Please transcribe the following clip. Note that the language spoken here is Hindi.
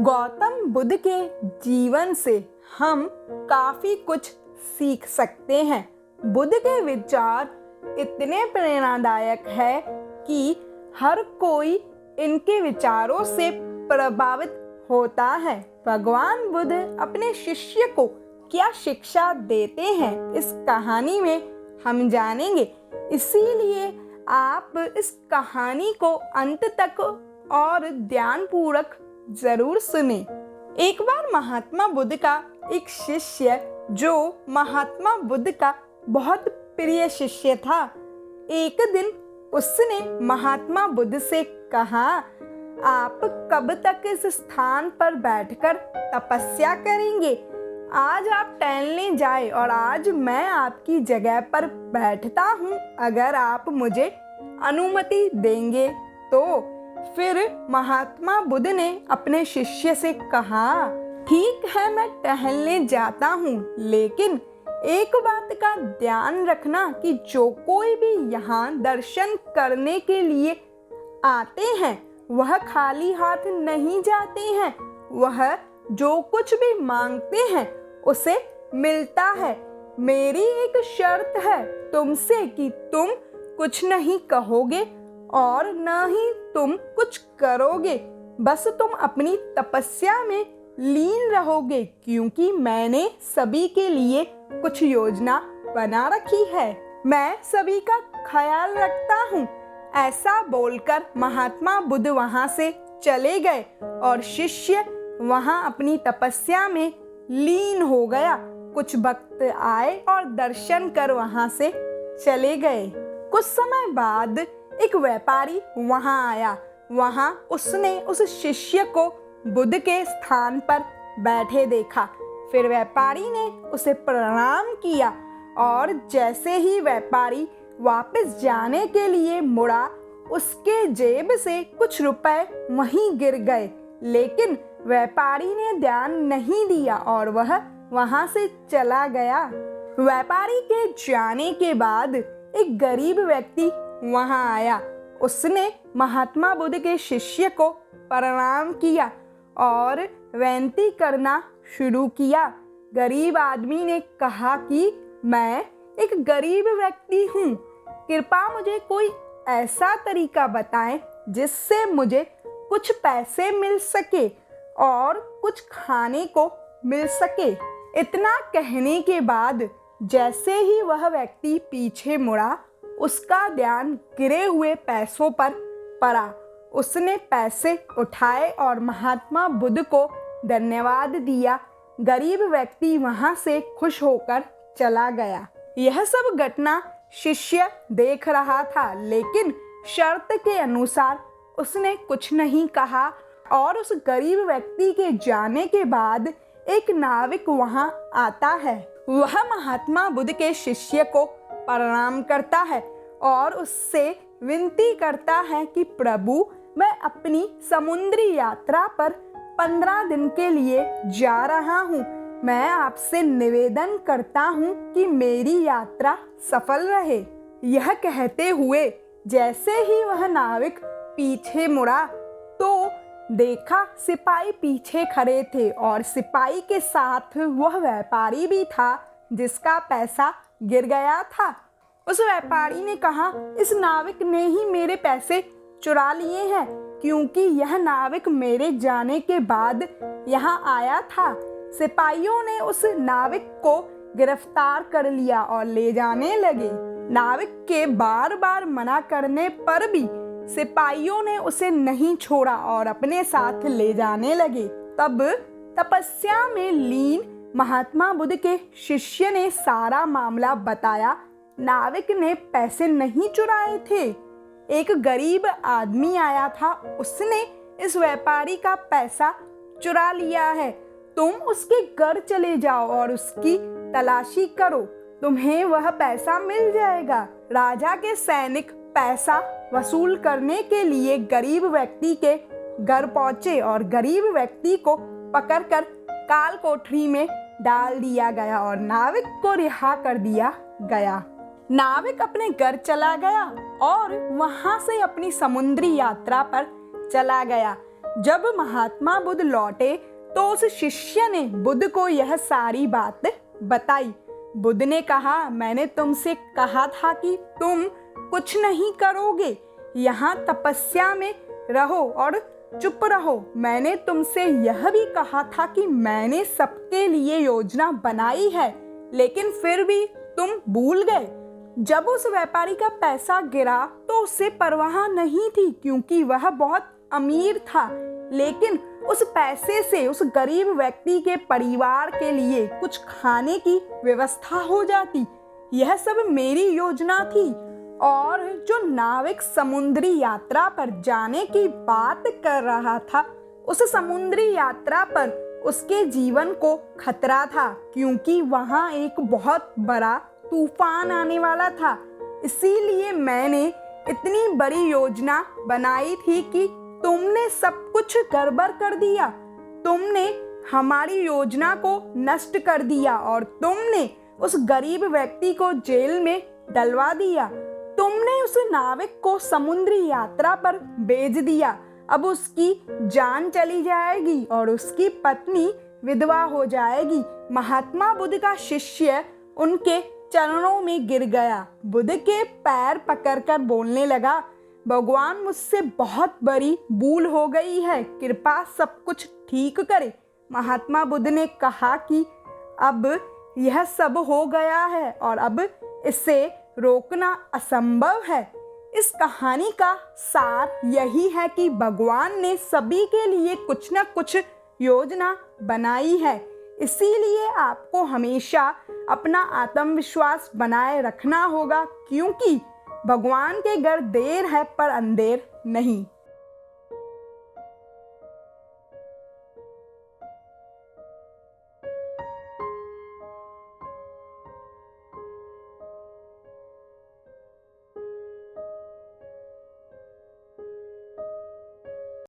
गौतम बुद्ध के जीवन से हम काफी कुछ सीख सकते हैं। बुद्ध के विचार इतने प्रेरणादायक है कि हर कोई इनके विचारों से प्रभावित होता है। भगवान बुद्ध अपने शिष्य को क्या शिक्षा देते हैं, इस कहानी में हम जानेंगे। इसीलिए आप इस कहानी को अंत तक और ध्यानपूर्वक जरूर सुने। एक बार महात्मा बुद्ध का एक शिष्य, जो महात्मा बुद्ध का बहुत प्रिय शिष्य था, एक दिन उसने महात्मा बुद्ध से कहा, आप कब तक इस स्थान पर बैठकर तपस्या करेंगे? आज आप टहलने जाए और आज मैं आपकी जगह पर बैठता हूँ। अगर आप मुझे अनुमति देंगे तो। फिर महात्मा बुद्ध ने अपने शिष्य से कहा, ठीक है, मैं टहलने जाता हूँ, लेकिन एक बात का ध्यान रखना कि जो कोई भी यहाँ दर्शन करने के लिए आते हैं वह खाली हाथ नहीं जाते हैं। वह जो कुछ भी मांगते हैं उसे मिलता है। मेरी एक शर्त है तुमसे कि तुम कुछ नहीं कहोगे और न ही तुम कुछ करोगे, बस तुम अपनी तपस्या में लीन रहोगे, क्योंकि मैंने सभी के लिए कुछ योजना बना रखी है। मैं सभी का ख्याल रखता हूँ। ऐसा बोलकर महात्मा बुद्ध वहाँ से चले गए और शिष्य वहाँ अपनी तपस्या में लीन हो गया। कुछ भक्त आए और दर्शन कर वहाँ से चले गए। कुछ समय बाद एक व्यापारी वहाँ आया। वहाँ उसने उस शिष्य को बुद्ध के स्थान पर बैठे देखा। फिर व्यापारी ने उसे प्रणाम किया और जैसे ही व्यापारी वापस जाने के लिए मुड़ा, उसके जेब से कुछ रुपए वहीं गिर गए। लेकिन व्यापारी ने ध्यान नहीं दिया और वह वहां से चला गया। व्यापारी के जाने के बाद एक गरीब व्यक्ति वहां आया। उसने महात्मा बुद्ध के शिष्य को प्रणाम किया और विनती करना शुरू किया। गरीब आदमी ने कहा कि मैं एक गरीब व्यक्ति हूँ, कृपया मुझे कोई ऐसा तरीका बताएं जिससे मुझे कुछ पैसे मिल सके और कुछ खाने को मिल सके। इतना कहने के बाद जैसे ही वह व्यक्ति पीछे मुड़ा, उसका ध्यान गिरे हुए पैसों पर पड़ा। उसने पैसे उठाए और महात्मा बुद्ध को धन्यवाद दिया। गरीब व्यक्ति वहां से खुश होकर चला गया। यह सब घटना शिष्य देख रहा था, लेकिन शर्त के अनुसार उसने कुछ नहीं कहा। और उस गरीब व्यक्ति के जाने के बाद एक नाविक वहां आता है। वह महात्मा बुद्ध के शिष्य को प्रणाम करता है और उससे विनती करता है कि प्रभु, मैं अपनी समुद्री यात्रा पर 15 दिन के लिए जा रहा हूँ। मैं आपसे निवेदन करता हूँ कि मेरी यात्रा सफल रहे। यह कहते हुए जैसे ही वह नाविक पीछे मुड़ा तो देखा सिपाही पीछे खड़े थे और सिपाही के साथ वह व्यापारी भी था जिसका पैसा गिर गया था। उस व्यापारी ने कहा, इस नाविक ने ही मेरे पैसे चुरा लिए हैं, क्योंकि यह नाविक मेरे जाने के बाद यहाँ आया था। सिपाहियों ने उस नाविक को गिरफ्तार कर लिया और ले जाने लगे। नाविक के बार बार मना करने पर भी सिपाहियों ने उसे नहीं छोड़ा और अपने साथ ले जाने लगे। तब तपस्या में लीन महात्मा बुद्ध के शिष्य ने सारा मामला बताया। नाविक ने पैसे नहीं चुराए थे, एक गरीब आदमी आया था, उसने इस व्यापारी का पैसा चुरा लिया है। तुम उसके घर चले जाओ और उसकी तलाशी करो, तुम्हें वह पैसा मिल जाएगा। राजा के सैनिक पैसा वसूल करने के लिए गरीब व्यक्ति के घर पहुंचे और गरीब व्यक्ति को पकड़कर काल कोठरी में डाल दिया गया और नाविक को रिहा कर दिया गया। नाविक अपने घर चला गया और वहां से अपनी समुद्री यात्रा पर चला गया। जब महात्मा बुद्ध लौटे तो उस शिष्य ने बुद्ध को यह सारी बात बताई। बुद्ध ने कहा, मैंने तुमसे कहा था कि तुम कुछ नहीं करोगे, यहाँ तपस्या में रहो और चुप रहो। मैंने तुमसे यह भी कहा था कि मैंने सबके लिए योजना बनाई है, लेकिन फिर भी तुम भूल गए। जब उस व्यापारी का पैसा गिरा तो उसे परवाह नहीं थी, क्योंकि वह बहुत अमीर था, लेकिन उस पैसे से उस गरीब व्यक्ति के परिवार के लिए कुछ खाने की व्यवस्था हो जाती। यह सब मेरी योजना थी। और जो नाविक समुद्री यात्रा पर जाने की बात कर रहा था, उस समुद्री यात्रा पर उसके जीवन को खतरा था, क्योंकि वहां एक बहुत बड़ा तूफान आने वाला था। इसीलिए मैंने इतनी बड़ी योजना बनाई थी कि तुमने सब कुछ गड़बड़ कर दिया। तुमने हमारी योजना को नष्ट कर दिया और तुमने उस गरीब व्यक्ति को जेल में डलवा दिया। तुमने उस नाविक को समुद्री यात्रा पर भेज दिया। अब उसकी जान चली जाएगी और उसकी पत्नी विधवा हो जाएगी। महात्मा बुद्ध का शिष्य उनके चरणों में गिर गया। बुद्ध के पैर पकड़कर बोलने लगा, भगवान, मुझसे बहुत बड़ी भूल हो गई है, कृपया सब कुछ ठीक करे। महात्मा बुद्ध ने कहा कि अब यह सब हो गया है और अब इसे रोकना असंभव है। इस कहानी का सार यही है कि भगवान ने सभी के लिए कुछ न कुछ योजना बनाई है। इसीलिए आपको हमेशा अपना आत्मविश्वास बनाए रखना होगा, क्योंकि भगवान के घर देर है पर अंधेर नहीं।